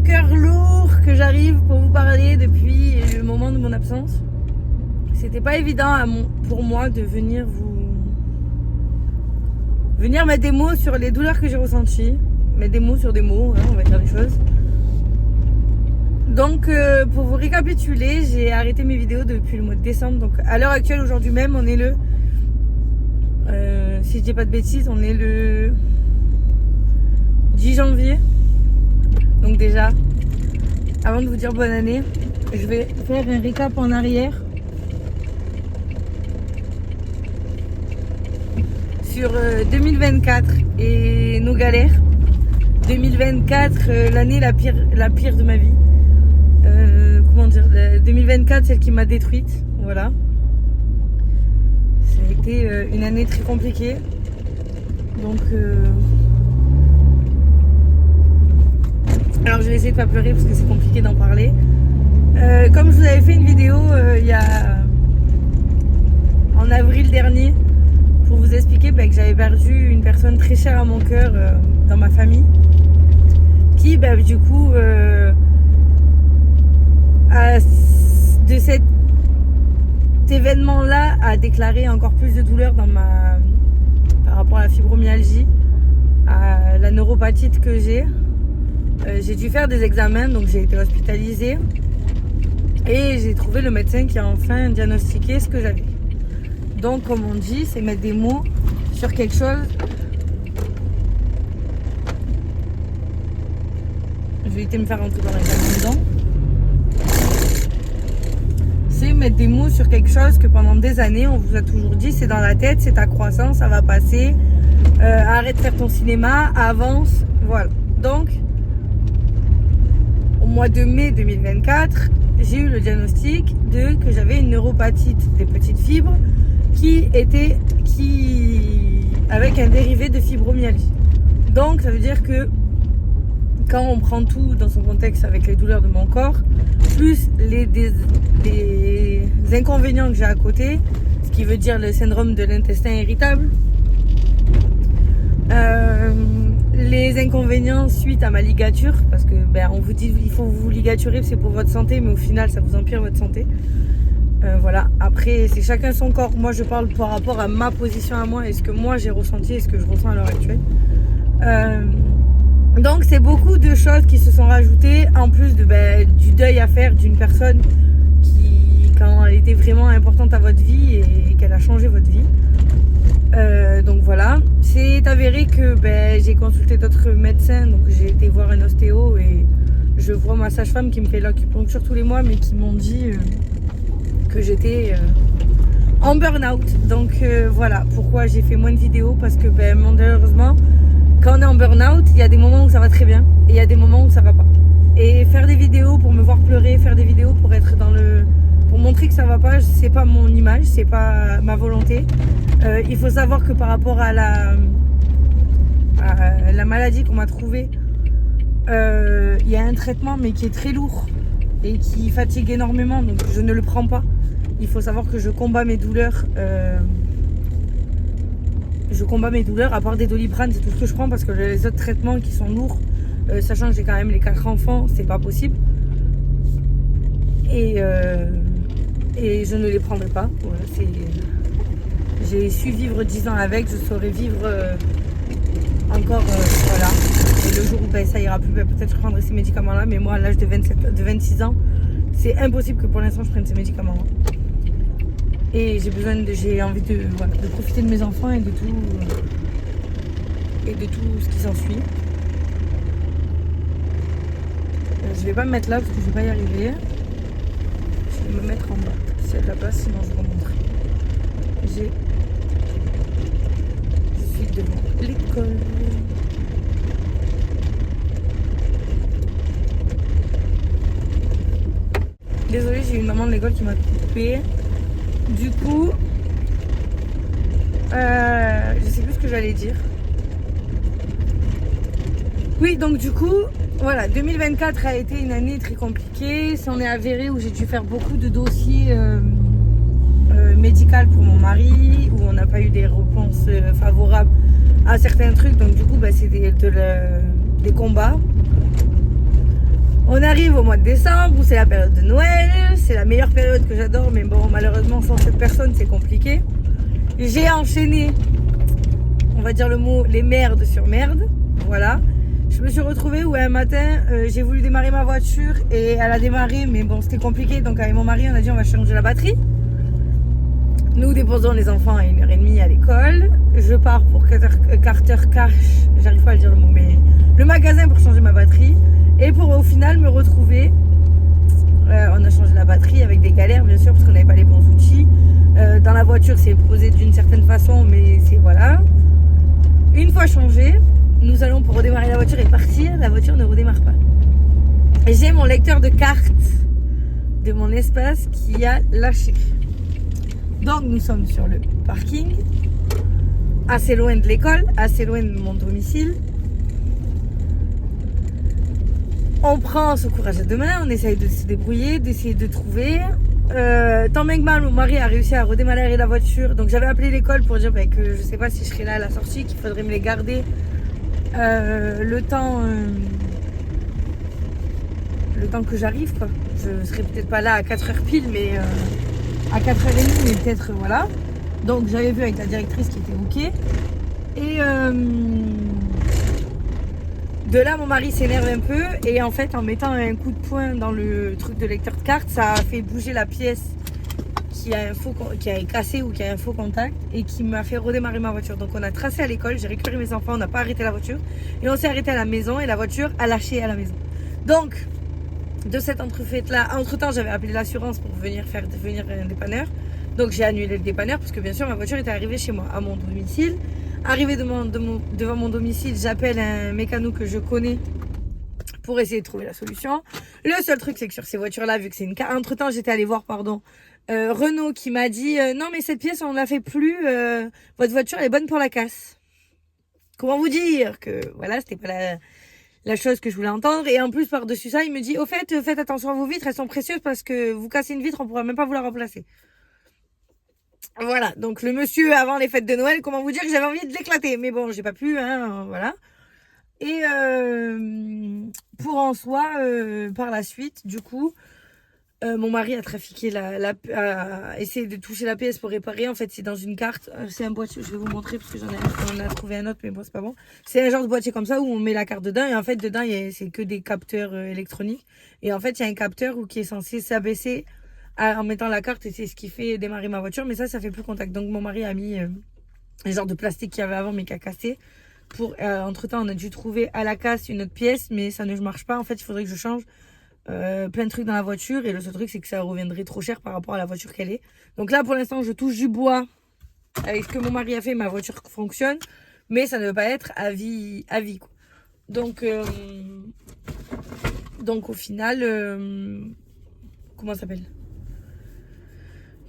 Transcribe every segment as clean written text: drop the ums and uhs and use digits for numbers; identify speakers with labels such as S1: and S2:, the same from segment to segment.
S1: cœur lourd que j'arrive pour vous parler depuis le moment de mon absence. C'était pas évident pour moi de venir mettre des mots sur les douleurs que j'ai ressenties. Mettre des mots sur des mots, hein, on va dire les choses. Donc pour vous récapituler, j'ai arrêté mes vidéos depuis le mois de décembre. Donc à l'heure actuelle, aujourd'hui même, on est le... si je dis pas de bêtises, on est le 10 janvier. Donc déjà, avant de vous dire bonne année, je vais faire un récap en arrière sur 2024 et nos galères. 2024, l'année la pire de ma vie. Comment dire, 2024, celle qui m'a détruite. Voilà. Ça a été une année très compliquée. Donc... Alors je vais essayer de pas pleurer parce que c'est compliqué d'en parler. Comme je vous avais fait une vidéo en avril dernier pour vous expliquer que j'avais perdu une personne très chère à mon cœur dans ma famille qui du coup de cet événement là a déclaré encore plus de douleur par rapport à la fibromyalgie, à la neuropatite que j'ai. J'ai dû faire des examens, donc j'ai été hospitalisée et j'ai trouvé le médecin qui a enfin diagnostiqué ce que j'avais. Donc comme on dit, c'est mettre des mots sur quelque chose. Je vais éviter de me faire rentrer dans les dedans. C'est mettre des mots sur quelque chose que pendant des années on vous a toujours dit, c'est dans la tête, c'est ta croissance, ça va passer, arrête de faire ton cinéma, avance, voilà. Donc au mois de mai 2024, j'ai eu le diagnostic que j'avais une neuropatite des petites fibres avec un dérivé de fibromyalgie. Donc ça veut dire que quand on prend tout dans son contexte avec les douleurs de mon corps, plus les inconvénients que j'ai à côté, ce qui veut dire le syndrome de l'intestin irritable, les inconvénients suite à ma ligature, parce que on vous dit il faut vous ligaturer, c'est pour votre santé, mais au final ça vous empire votre santé. Voilà, après c'est chacun son corps. Moi je parle par rapport à ma position à moi et ce que moi j'ai ressenti et ce que je ressens à l'heure actuelle. Donc c'est beaucoup de choses qui se sont rajoutées en plus du deuil à faire d'une personne qui, quand elle était vraiment importante à votre vie et qu'elle a changé votre vie. Donc voilà, c'est avéré que j'ai consulté d'autres médecins, donc j'ai été voir un ostéo et je vois ma sage-femme qui me fait l'acupuncture tous les mois, mais qui m'ont dit que j'étais en burn-out. Donc voilà pourquoi j'ai fait moins de vidéos, parce que malheureusement quand on est en burn-out, il y a des moments où ça va très bien et il y a des moments où ça va pas. Et faire des vidéos pour me voir pleurer, faire des vidéos pour être pour montrer que ça va pas, c'est pas mon image, c'est pas ma volonté. Il faut savoir que par rapport à la maladie qu'on m'a trouvée, il y a un traitement mais qui est très lourd et qui fatigue énormément, donc je ne le prends pas. Il faut savoir que je combats mes douleurs. À part des Doliprane, c'est tout ce que je prends, parce que les autres traitements qui sont lourds, sachant que j'ai quand même les 4 enfants, c'est pas possible. Et je ne les prendrai pas. Voilà, j'ai su vivre 10 ans avec, je saurais vivre encore, voilà. Et le jour où ça ira plus, peut-être je prendrai ces médicaments-là, mais moi à l'âge de 26 ans, c'est impossible que pour l'instant je prenne ces médicaments-là. Et j'ai envie de profiter de mes enfants et de tout ce qui s'ensuit. Je vais pas me mettre là parce que je vais pas y arriver. Je vais me mettre en bas s'il y a de la place, sinon je vous montrer. Je suis devant l'école. Désolée, j'ai une maman de l'école qui m'a coupé. Du coup, je sais plus ce que j'allais dire. Oui, donc du coup, voilà, 2024 a été une année très compliquée. Ça en est avéré où j'ai dû faire beaucoup de dossiers médicaux pour mon mari, où on n'a pas eu des réponses favorables à certains trucs. Donc du coup, c'est des combats. On arrive au mois de décembre où c'est la période de Noël. C'est la meilleure période que j'adore, mais bon, malheureusement, sans cette personne, c'est compliqué. J'ai enchaîné, on va dire le mot, les merdes sur merde. Voilà. Je me suis retrouvée où un matin, j'ai voulu démarrer ma voiture et elle a démarré, mais bon, c'était compliqué. Donc avec mon mari, on a dit on va changer la batterie. Nous déposons les enfants à 1h30 à l'école. Je pars pour Carter Cash, j'arrive pas à le dire le mot, mais le magasin pour changer ma batterie. Et pour au final me retrouver, on a changé la batterie avec des galères bien sûr parce qu'on n'avait pas les bons outils. Dans la voiture c'est posé d'une certaine façon, mais c'est voilà. Une fois changé, nous allons pour redémarrer la voiture et partir, la voiture ne redémarre pas. Et j'ai mon lecteur de carte de mon espace qui a lâché. Donc nous sommes sur le parking, assez loin de l'école, assez loin de mon domicile. On prend ce courage à deux mains, on essaye de se débrouiller, d'essayer de trouver. Tant bien que mal, mon mari a réussi à redémarrer la voiture. Donc j'avais appelé l'école pour dire que je sais pas si je serais là à la sortie, qu'il faudrait me les garder le temps que j'arrive quoi. Je serai peut-être pas là à 4h pile, mais à 4h30, mais peut-être voilà. Donc j'avais vu avec la directrice qui était ok. Et de là, mon mari s'énerve un peu et en fait, en mettant un coup de poing dans le truc de lecteur de carte, ça a fait bouger la pièce qui a cassé ou qui a un faux contact et qui m'a fait redémarrer ma voiture. Donc on a tracé à l'école, j'ai récupéré mes enfants, on n'a pas arrêté la voiture et on s'est arrêté à la maison et la voiture a lâché à la maison. Donc, de cette entrefaite-là, entre-temps, j'avais appelé l'assurance pour venir un dépanneur. Donc j'ai annulé le dépanneur parce que bien sûr, ma voiture était arrivée chez moi, à mon domicile. Arrivé devant mon domicile, j'appelle un mécano que je connais pour essayer de trouver la solution. Le seul truc, c'est que sur ces voitures-là, vu que c'est une carte, entre-temps, j'étais allée voir, Renault qui m'a dit non, mais cette pièce, on ne la fait plus. Votre voiture, elle est bonne pour la casse. Comment vous dire que voilà, c'était pas la chose que je voulais entendre. Et en plus, par-dessus ça, il me dit au fait, faites attention à vos vitres, elles sont précieuses parce que vous cassez une vitre, on pourra même pas vous la remplacer. Voilà, donc le monsieur avant les fêtes de Noël, comment vous dire que j'avais envie de l'éclater, mais bon, j'ai pas pu, hein, voilà. Et pour en soi, par la suite, du coup, mon mari a trafiqué a essayé de toucher la pièce pour réparer. En fait, c'est dans une carte, c'est un boîtier, je vais vous montrer parce que on a trouvé un autre, mais bon, c'est pas bon. C'est un genre de boîtier comme ça où on met la carte dedans et en fait, dedans, c'est que des capteurs électroniques. Et en fait, il y a un capteur qui est censé s'abaisser en mettant la carte et c'est ce qui fait démarrer ma voiture, mais ça fait plus contact. Donc mon mari a mis un genre de plastique qu'il y avait avant mais qui a cassé. Entre temps on a dû trouver à la casse une autre pièce, mais ça ne marche pas. En fait il faudrait que je change plein de trucs dans la voiture et le seul truc c'est que ça reviendrait trop cher par rapport à la voiture qu'elle est. Donc là pour l'instant je touche du bois avec ce que mon mari a fait, ma voiture fonctionne, mais ça ne veut pas être à vie quoi. Donc au final comment ça s'appelle?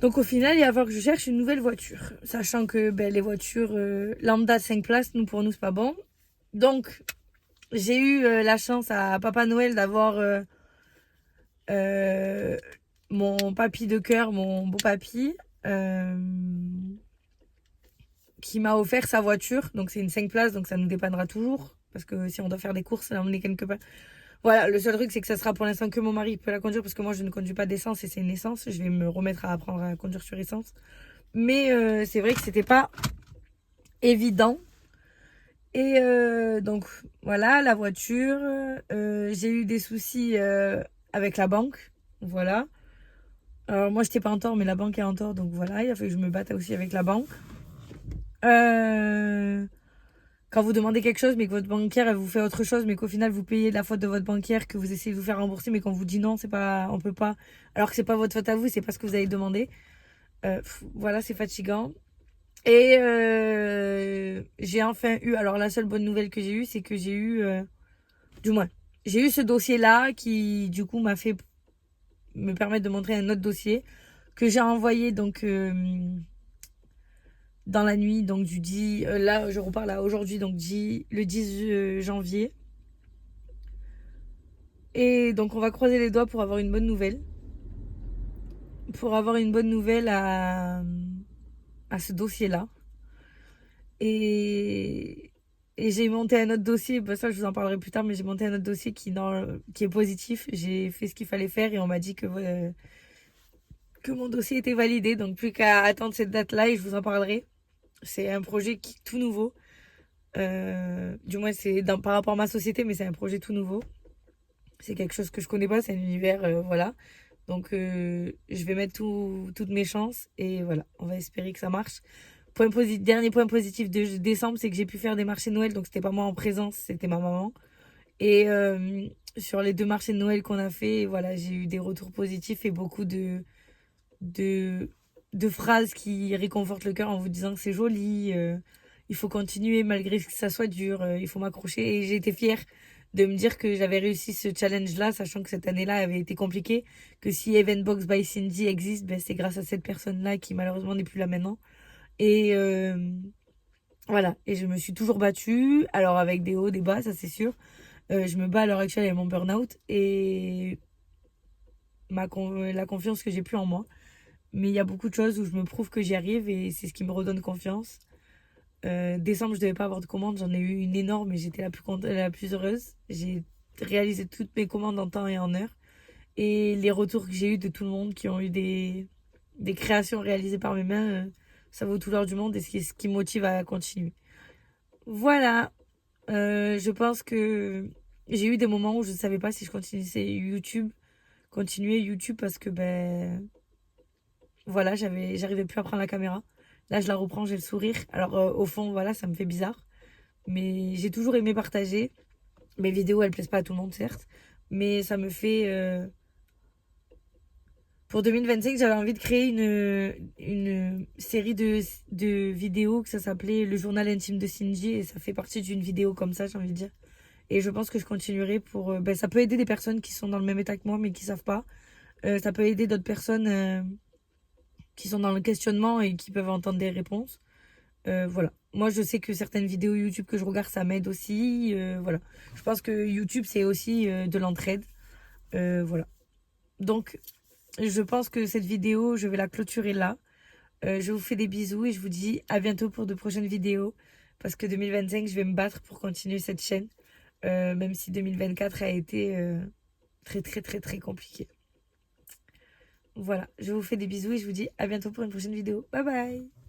S1: Donc au final, il va falloir que je cherche une nouvelle voiture. Sachant que les voitures lambda de 5 places, pour nous, c'est pas bon. Donc, j'ai eu la chance à Papa Noël d'avoir mon papy de cœur, mon beau papy, qui m'a offert sa voiture. Donc c'est une 5 places, donc ça nous dépannera toujours. Parce que si on doit faire des courses, l'emmener quelque part. Voilà, le seul truc, c'est que ça sera pour l'instant que mon mari peut la conduire parce que moi, je ne conduis pas d'essence et c'est une essence. Je vais me remettre à apprendre à conduire sur essence. Mais c'est vrai que c'était pas évident. Et donc, voilà, la voiture. J'ai eu des soucis avec la banque. Voilà. Alors, moi, j'étais pas en tort, mais la banque est en tort. Donc, voilà, il a fallu que je me batte aussi avec la banque. Quand vous demandez quelque chose mais que votre banquière elle vous fait autre chose mais qu'au final vous payez la faute de votre banquière, que vous essayez de vous faire rembourser mais qu'on vous dit non, c'est pas, on peut pas, alors que c'est pas votre faute à vous, c'est pas ce que vous avez demandé. Voilà, c'est fatigant. Et j'ai enfin eu, alors la seule bonne nouvelle que j'ai eue, c'est que j'ai eu, du moins, j'ai eu ce dossier-là qui du coup m'a fait me permettre de montrer un autre dossier que j'ai envoyé donc dans la nuit, donc du 10, là je repars là aujourd'hui, donc le 10 janvier. Et donc on va croiser les doigts pour avoir une bonne nouvelle. Pour avoir une bonne nouvelle à ce dossier-là. Et Et j'ai monté un autre dossier, bah ça je vous en parlerai plus tard, mais j'ai monté un autre dossier qui est positif. J'ai fait ce qu'il fallait faire et on m'a dit que mon dossier était validé, donc plus qu'à attendre cette date-là et je vous en parlerai. C'est un projet qui est tout nouveau. Du moins c'est par rapport à ma société, mais c'est un projet tout nouveau. C'est quelque chose que je connais pas, c'est un univers, voilà. Donc je vais mettre toutes mes chances et voilà, on va espérer que ça marche. Dernier point positif de décembre, c'est que j'ai pu faire des marchés de Noël, donc c'était pas moi en présence, c'était ma maman. Et sur les 2 marchés de Noël qu'on a fait, voilà, j'ai eu des retours positifs et beaucoup de, de phrases qui réconfortent le cœur en vous disant que c'est joli, il faut continuer malgré que ça soit dur, il faut m'accrocher. Et j'ai été fière de me dire que j'avais réussi ce challenge-là, sachant que cette année-là avait été compliquée, que si Eventbox by Cindy existe, ben, c'est grâce à cette personne-là qui malheureusement n'est plus là maintenant. Et voilà, et je me suis toujours battue, alors avec des hauts, des bas, ça c'est sûr. Je me bats à l'heure actuelle avec mon burn-out et la confiance que j'ai plus en moi. Mais il y a beaucoup de choses où je me prouve que j'y arrive et c'est ce qui me redonne confiance. Décembre, je devais pas avoir de commande, j'en ai eu une énorme et j'étais la plus heureuse. J'ai réalisé toutes mes commandes en temps et en heure. Et les retours que j'ai eu de tout le monde qui ont eu des créations réalisées par mes mains, ça vaut tout l'or du monde et c'est ce qui me motive à continuer. Voilà, je pense que j'ai eu des moments où je ne savais pas si je continuer YouTube parce que ben voilà, j'arrivais plus à prendre la caméra. Là, je la reprends, j'ai le sourire. Alors au fond, voilà, ça me fait bizarre, mais j'ai toujours aimé partager. Mes vidéos, elles plaisent pas à tout le monde, certes, mais ça me fait pour 2025, j'avais envie de créer une série de vidéos que ça s'appelait Le journal intime de Cindy et ça fait partie d'une vidéo comme ça, j'ai envie de dire. Et je pense que je continuerai pour... ben, ça peut aider des personnes qui sont dans le même état que moi mais qui savent pas. Ça peut aider d'autres personnes qui sont dans le questionnement et qui peuvent entendre des réponses. Voilà. Moi, je sais que certaines vidéos YouTube que je regarde, ça m'aide aussi. Voilà. Je pense que YouTube, c'est aussi de l'entraide. Voilà. Donc, je pense que cette vidéo, je vais la clôturer là. Je vous fais des bisous et je vous dis à bientôt pour de prochaines vidéos. Parce que 2025, je vais me battre pour continuer cette chaîne. Même si 2024 a été très très très très compliqué. Voilà, je vous fais des bisous et je vous dis à bientôt pour une prochaine vidéo. Bye bye!